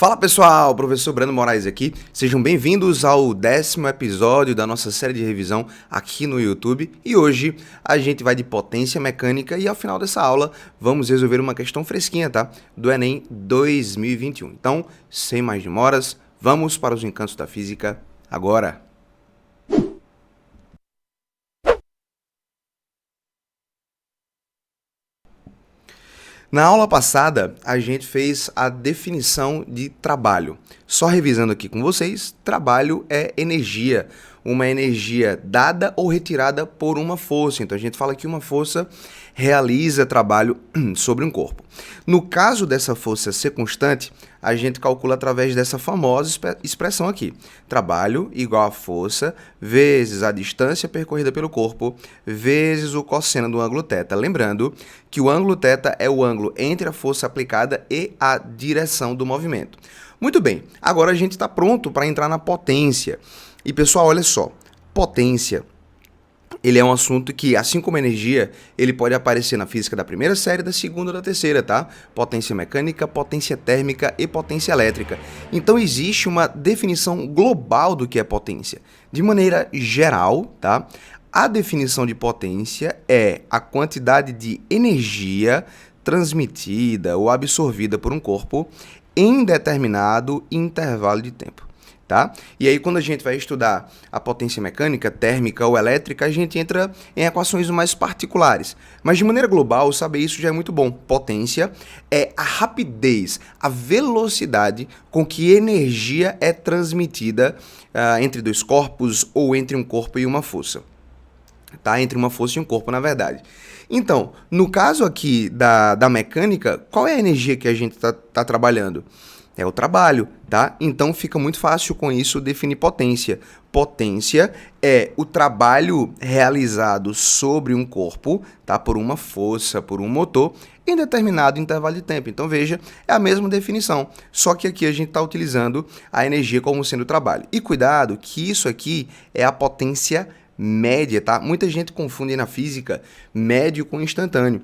Fala pessoal, professor Brando Moraes aqui, sejam bem-vindos ao 10º episódio da nossa série de revisão aqui no YouTube e hoje a gente vai de potência mecânica e ao final dessa aula vamos resolver uma questão fresquinha, tá? Do Enem 2021. Então, sem mais demoras, vamos para os encantos da física agora! Na aula passada, a gente fez a definição de trabalho. Só revisando aqui com vocês, trabalho é energia, uma energia dada ou retirada por uma força. Então, a gente fala que uma força realiza trabalho sobre um corpo. No caso dessa força ser constante, a gente calcula através dessa famosa expressão aqui. Trabalho igual a força vezes a distância percorrida pelo corpo vezes o cosseno do ângulo θ. Lembrando que o ângulo θ é o ângulo entre a força aplicada e a direção do movimento. Muito bem, agora a gente está pronto para entrar na potência. E pessoal, olha só, potência, ele é um assunto que, assim como energia, ele pode aparecer na física da primeira série, da segunda ou da terceira, tá? Potência mecânica, potência térmica e potência elétrica. Então, existe uma definição global do que é potência. De maneira geral, tá? A definição de potência é a quantidade de energia transmitida ou absorvida por um corpo em determinado intervalo de tempo. Tá? E aí, quando a gente vai estudar a potência mecânica, térmica ou elétrica, a gente entra em equações mais particulares. Mas, de maneira global, saber isso já é muito bom. Potência é a rapidez, a velocidade com que energia é transmitida entre dois corpos ou entre um corpo e uma força. Tá? Entre uma força e um corpo, na verdade. Então, no caso aqui da mecânica, qual é a energia que a gente tá trabalhando? É o trabalho, tá? Então fica muito fácil com isso definir potência. Potência é o trabalho realizado sobre um corpo, tá? Por uma força, por um motor, em determinado intervalo de tempo. Então veja, é a mesma definição, só que aqui a gente está utilizando a energia como sendo trabalho. E cuidado que isso aqui é a potência média, tá? Muita gente confunde na física médio com instantâneo.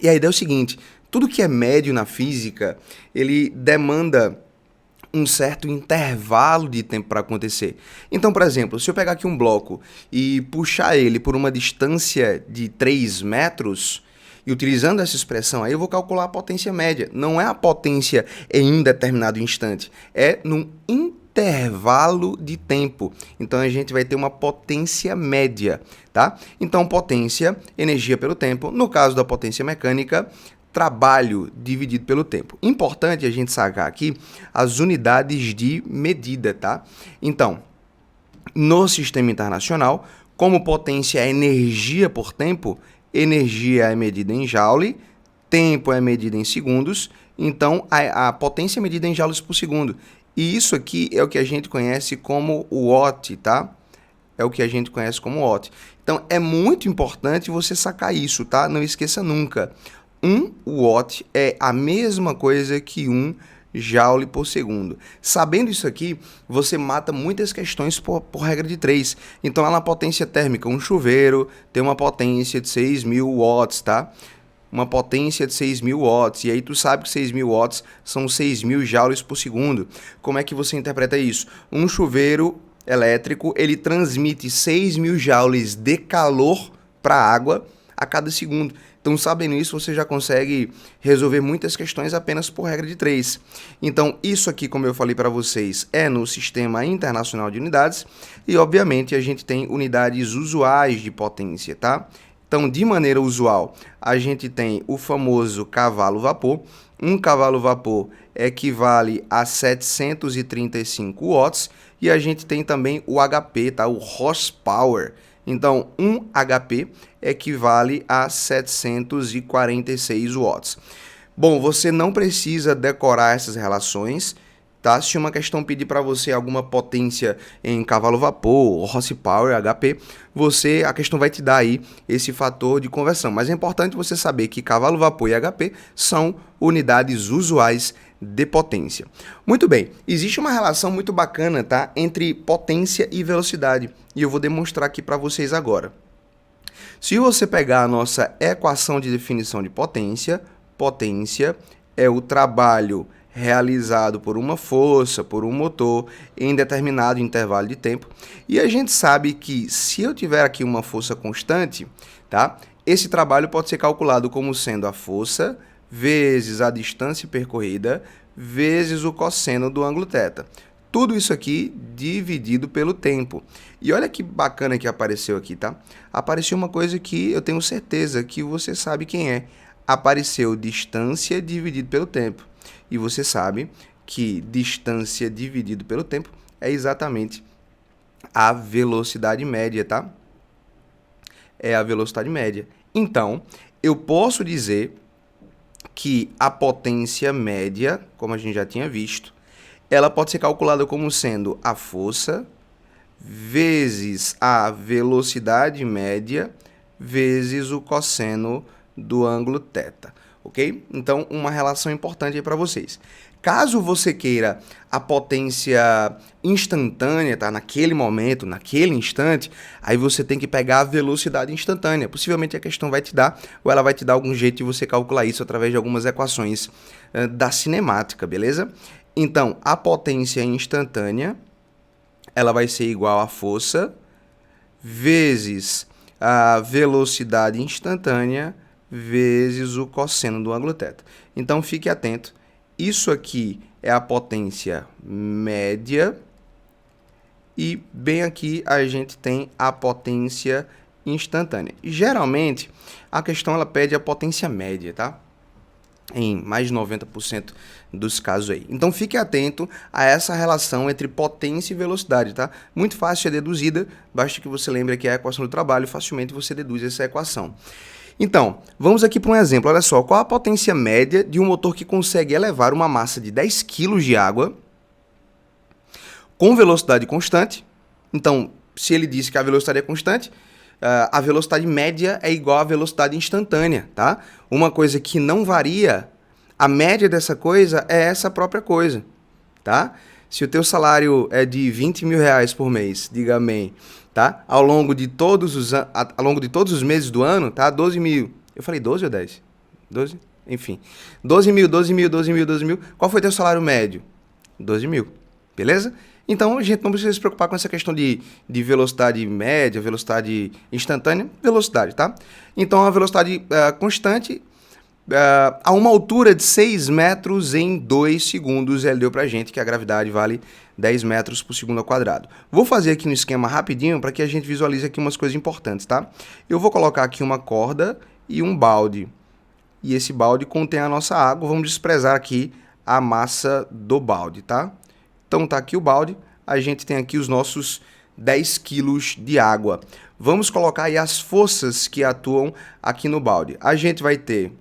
E a ideia é o seguinte: tudo que é médio na física, ele demanda um certo intervalo de tempo para acontecer. Então, por exemplo, se eu pegar aqui um bloco e puxar ele por uma distância de 3 metros, e utilizando essa expressão aí, eu vou calcular a potência média. Não é a potência em um determinado instante, é num intervalo de tempo. Então, a gente vai ter uma potência média, tá? Então, potência, energia pelo tempo. No caso da potência mecânica, trabalho dividido pelo tempo. Importante a gente sacar aqui as unidades de medida, tá? Então, no sistema internacional, como potência é energia por tempo, energia é medida em joule, tempo é medida em segundos, então a potência é medida em joules por segundo. E isso aqui é o que a gente conhece como watt, tá? É o que a gente conhece como watt. Então, é muito importante você sacar isso, tá? Não esqueça nunca. 1 watt é a mesma coisa que 1 joule por segundo. Sabendo isso aqui, você mata muitas questões por regra de 3. Então, lá na potência térmica, um chuveiro tem uma potência de 6.000 watts, tá? Uma potência de 6.000 watts. E aí, tu sabe que 6.000 watts são 6.000 joules por segundo. Como é que você interpreta isso? Um chuveiro elétrico, ele transmite 6.000 joules de calor para a água a cada segundo. Então, sabendo isso, você já consegue resolver muitas questões apenas por regra de 3. Então, isso aqui, como eu falei para vocês, é no Sistema Internacional de Unidades e, obviamente, a gente tem unidades usuais de potência, tá? Então, de maneira usual, a gente tem o famoso cavalo-vapor. Um cavalo-vapor equivale a 735 watts e a gente tem também o HP, tá? O horsepower. Então, 1 HP equivale a 746 watts. Bom, você não precisa decorar essas relações, tá? Se uma questão pedir para você alguma potência em cavalo-vapor, horsepower, HP, a questão vai te dar aí esse fator de conversão. Mas é importante você saber que cavalo-vapor e HP são unidades usuais de potência. Muito bem, existe uma relação muito bacana, tá, entre potência e velocidade, e eu vou demonstrar aqui para vocês agora. Se você pegar a nossa equação de definição de potência, potência é o trabalho realizado por uma força, por um motor, em determinado intervalo de tempo. E a gente sabe que se eu tiver aqui uma força constante, tá? Esse trabalho pode ser calculado como sendo a força vezes a distância percorrida vezes o cosseno do ângulo θ. Tudo isso aqui dividido pelo tempo. E olha que bacana que apareceu aqui, tá? Apareceu uma coisa que eu tenho certeza que você sabe quem é. Apareceu distância dividido pelo tempo. E você sabe que distância dividido pelo tempo é exatamente a velocidade média, tá? É a velocidade média. Então, eu posso dizer que a potência média, como a gente já tinha visto, ela pode ser calculada como sendo a força vezes a velocidade média vezes o cosseno do ângulo θ, ok? Então, uma relação importante aí para vocês. Caso você queira a potência instantânea, tá? Naquele momento, naquele instante, aí você tem que pegar a velocidade instantânea. Possivelmente a questão vai te dar, ou ela vai te dar algum jeito de você calcular isso através de algumas equações da cinemática, beleza? Então, a potência instantânea, ela vai ser igual à força vezes a velocidade instantânea vezes o cosseno do ângulo θ. Então, fique atento. Isso aqui é a potência média e bem aqui a gente tem a potência instantânea. E, geralmente, a questão ela pede a potência média, tá? Em mais de 90% dos casos aí. Então, fique atento a essa relação entre potência e velocidade, tá? Muito fácil de ser deduzida, basta que você lembre que é a equação do trabalho, facilmente você deduz essa equação. Então, vamos aqui para um exemplo. Olha só, qual a potência média de um motor que consegue elevar uma massa de 10 kg de água com velocidade constante? Então, se ele disse que a velocidade é constante, a velocidade média é igual à velocidade instantânea, tá? Uma coisa que não varia, a média dessa coisa é essa própria coisa, tá? Se o teu salário é de 20 mil reais por mês, diga amém, tá? Ao longo de todos os meses do ano, tá? 12 mil. Eu falei 12 ou 10? 12? Enfim. 12 mil. Qual foi teu salário médio? 12 mil. Beleza? Então, a gente não precisa se preocupar com essa questão de velocidade média, velocidade instantânea, velocidade, tá? Então, a velocidade constante, a uma altura de 6 metros em 2 segundos, ele deu pra gente que a gravidade vale 10 metros por segundo ao quadrado. Vou fazer aqui no esquema rapidinho para que a gente visualize aqui umas coisas importantes, tá? Eu vou colocar aqui uma corda e um balde. E esse balde contém a nossa água. Vamos desprezar aqui a massa do balde, tá? Então tá aqui o balde, a gente tem aqui os nossos 10 quilos de água. Vamos colocar aí as forças que atuam aqui no balde. A gente vai ter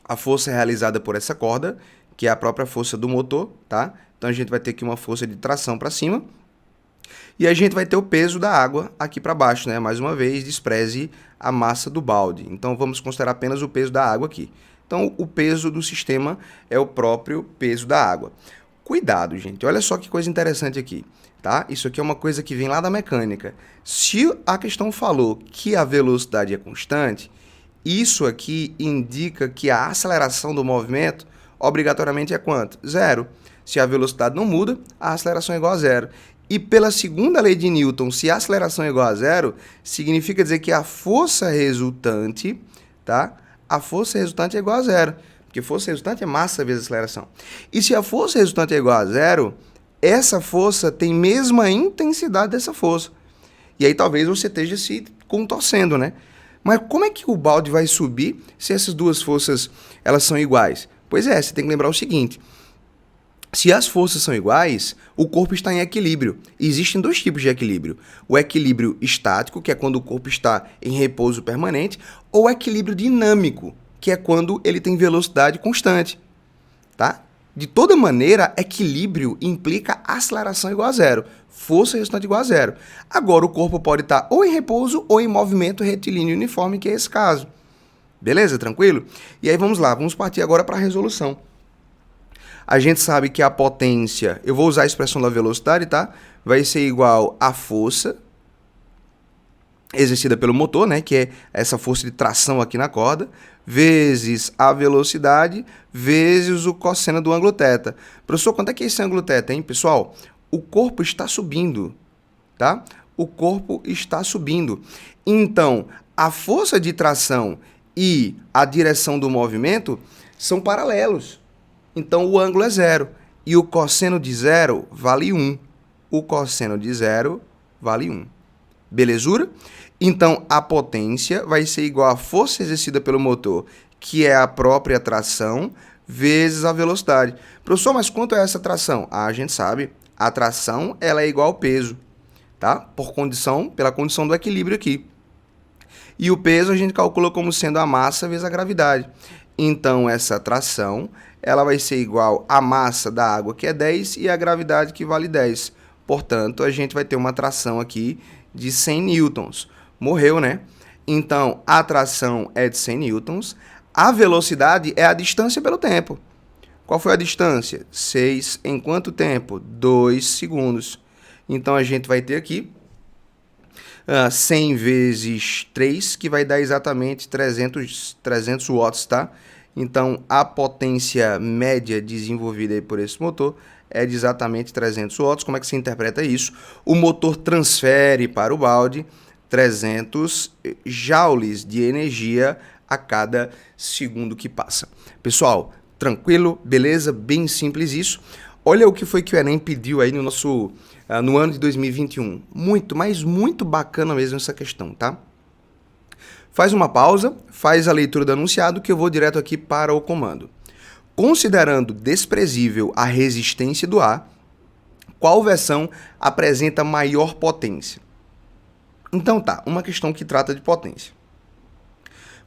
a força realizada por essa corda, que é a própria força do motor, tá? Então a gente vai ter aqui uma força de tração para cima. E a gente vai ter o peso da água aqui para baixo, né? Mais uma vez, despreze a massa do balde. Então vamos considerar apenas o peso da água aqui. Então o peso do sistema é o próprio peso da água. Cuidado, gente. Olha só que coisa interessante aqui, tá? Isso aqui é uma coisa que vem lá da mecânica. Se a questão falou que a velocidade é constante, isso aqui indica que a aceleração do movimento obrigatoriamente é quanto? Zero. Se a velocidade não muda, a aceleração é igual a zero. E pela segunda lei de Newton, se a aceleração é igual a zero, significa dizer que a força resultante, tá? A força resultante é igual a zero. Porque força resultante é massa vezes aceleração. E se a força resultante é igual a zero, essa força tem mesma intensidade dessa força. E aí talvez você esteja se contorcendo, né? Mas como é que o balde vai subir se essas duas forças elas são iguais? Pois é, você tem que lembrar o seguinte. Se as forças são iguais, o corpo está em equilíbrio. E existem dois tipos de equilíbrio. O equilíbrio estático, que é quando o corpo está em repouso permanente, ou o equilíbrio dinâmico, que é quando ele tem velocidade constante, tá? De toda maneira, equilíbrio implica aceleração igual a zero, força resultante igual a zero. Agora, o corpo pode estar ou em repouso ou em movimento retilíneo uniforme, que é esse caso. Beleza? Tranquilo? E aí vamos lá, vamos partir agora para a resolução. A gente sabe que a potência, eu vou usar a expressão da velocidade, tá? Vai ser igual à força exercida pelo motor, né, que é essa força de tração aqui na corda, vezes a velocidade, vezes o cosseno do ângulo θ. Professor, quanto é que é esse ângulo θ, hein, pessoal? O corpo está subindo, tá? O corpo está subindo. Então, a força de tração e a direção do movimento são paralelos. Então, o ângulo é 0. E o cosseno de 0 vale 1. O cosseno de 0 vale 1. Belezura? Então, a potência vai ser igual à força exercida pelo motor, que é a própria tração, vezes a velocidade. Professor, mas quanto é essa tração? A gente sabe. A tração ela é igual ao peso, tá? Pela condição do equilíbrio aqui. E o peso a gente calcula como sendo a massa vezes a gravidade. Então, essa tração ela vai ser igual à massa da água, que é 10, e a gravidade, que vale 10. Portanto, a gente vai ter uma tração aqui de 100 newtons. Morreu, né? Então, a tração é de 100 newtons. A velocidade é a distância pelo tempo. Qual foi a distância? 6 em quanto tempo? 2 segundos. Então, a gente vai ter aqui 100 vezes 3, que vai dar exatamente 300 watts, tá? Então, a potência média desenvolvida aí por esse motor é de exatamente 300 watts. Como é que se interpreta isso? O motor transfere para o balde 300 joules de energia a cada segundo que passa. Pessoal, tranquilo? Beleza? Bem simples isso. Olha o que foi que o Enem pediu aí no ano de 2021. Muito, mas muito bacana mesmo essa questão, tá? Faz uma pausa, faz a leitura do enunciado, que eu vou direto aqui para o comando. Considerando desprezível a resistência do ar, qual versão apresenta maior potência? Então tá, uma questão que trata de potência.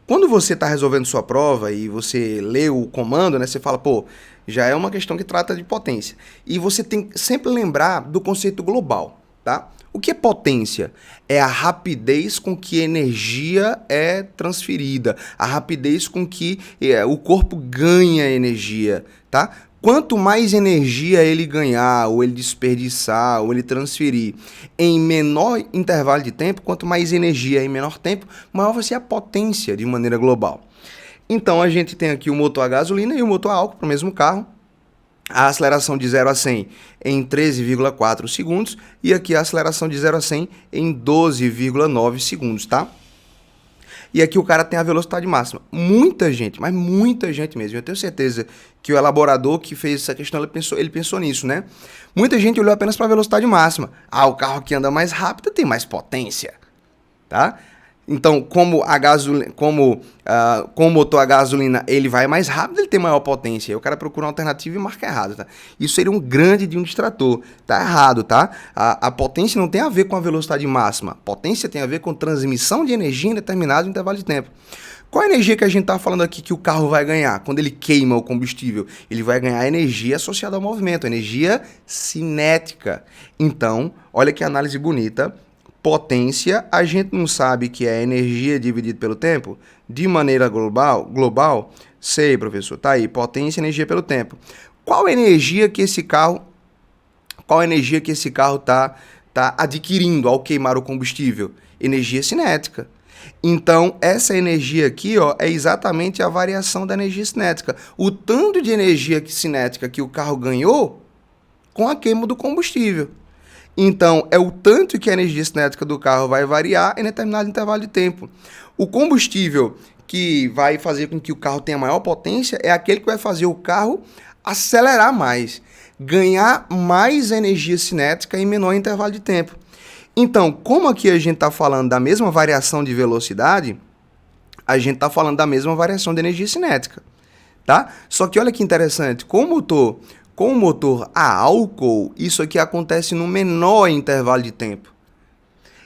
Quando você está resolvendo sua prova e você lê o comando, né, você fala, pô, já é uma questão que trata de potência. E você tem que sempre lembrar do conceito global, tá? O que é potência? É a rapidez com que a energia é transferida, a rapidez com que o corpo ganha energia, tá? Quanto mais energia ele ganhar, ou ele desperdiçar, ou ele transferir em menor intervalo de tempo, quanto mais energia em menor tempo, maior vai ser a potência de maneira global. Então, a gente tem aqui o motor a gasolina e o motor a álcool para o mesmo carro. A aceleração de 0 a 100 em 13,4 segundos e aqui a aceleração de 0 a 100 em 12,9 segundos, tá? E aqui o cara tem a velocidade máxima. Muita gente, mas muita gente mesmo. Eu tenho certeza que o elaborador que fez essa questão, ele pensou nisso, né? Muita gente olhou apenas para a velocidade máxima. Ah, o carro que anda mais rápido tem mais potência, tá? Então, como com o motor a gasolina ele vai mais rápido, ele tem maior potência. Aí o cara procura uma alternativa e marca errado, tá? Isso seria um grande de um distrator. Tá errado, tá? A potência não tem a ver com a velocidade máxima. Potência tem a ver com transmissão de energia em determinado intervalo de tempo. Qual a energia que a gente está falando aqui que o carro vai ganhar quando ele queima o combustível? Ele vai ganhar energia associada ao movimento, energia cinética. Então, olha que análise bonita. Potência, a gente não sabe que é energia dividida pelo tempo? De maneira global? Sei, professor. Tá aí, potência, energia pelo tempo. Qual energia que esse carro tá adquirindo ao queimar o combustível? Energia cinética. Então, essa energia aqui, ó, é exatamente a variação da energia cinética. O tanto de energia cinética que o carro ganhou com a queima do combustível. Então, é o tanto que a energia cinética do carro vai variar em determinado intervalo de tempo. O combustível que vai fazer com que o carro tenha maior potência é aquele que vai fazer o carro acelerar mais, ganhar mais energia cinética em menor intervalo de tempo. Então, como aqui a gente está falando da mesma variação de velocidade, a gente está falando da mesma variação de energia cinética, tá? Só que olha que interessante, com o motor a álcool, isso aqui acontece no menor intervalo de tempo.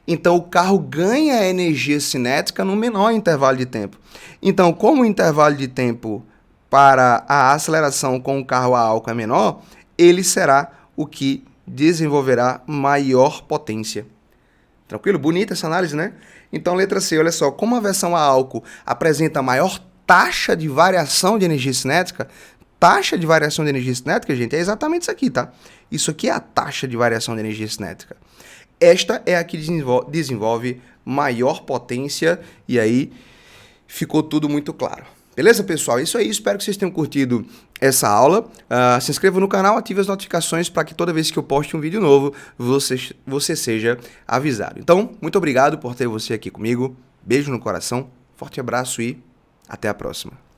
Então, o carro ganha energia cinética no menor intervalo de tempo. Então, como o intervalo de tempo para a aceleração com o carro a álcool é menor, ele será o que desenvolverá maior potência. Tranquilo? Bonita essa análise, né? Então, letra C, olha só, como a versão a álcool apresenta maior taxa de variação de energia cinética, taxa de variação de energia cinética, gente, é exatamente isso aqui, tá? Isso aqui é a taxa de variação de energia cinética. Esta é a que desenvolve maior potência, e aí ficou tudo muito claro. Beleza, pessoal? É isso aí, espero que vocês tenham curtido essa aula. Se inscreva no canal, ative as notificações para que toda vez que eu poste um vídeo novo, você seja avisado. Então, muito obrigado por ter você aqui comigo. Beijo no coração, forte abraço e até a próxima.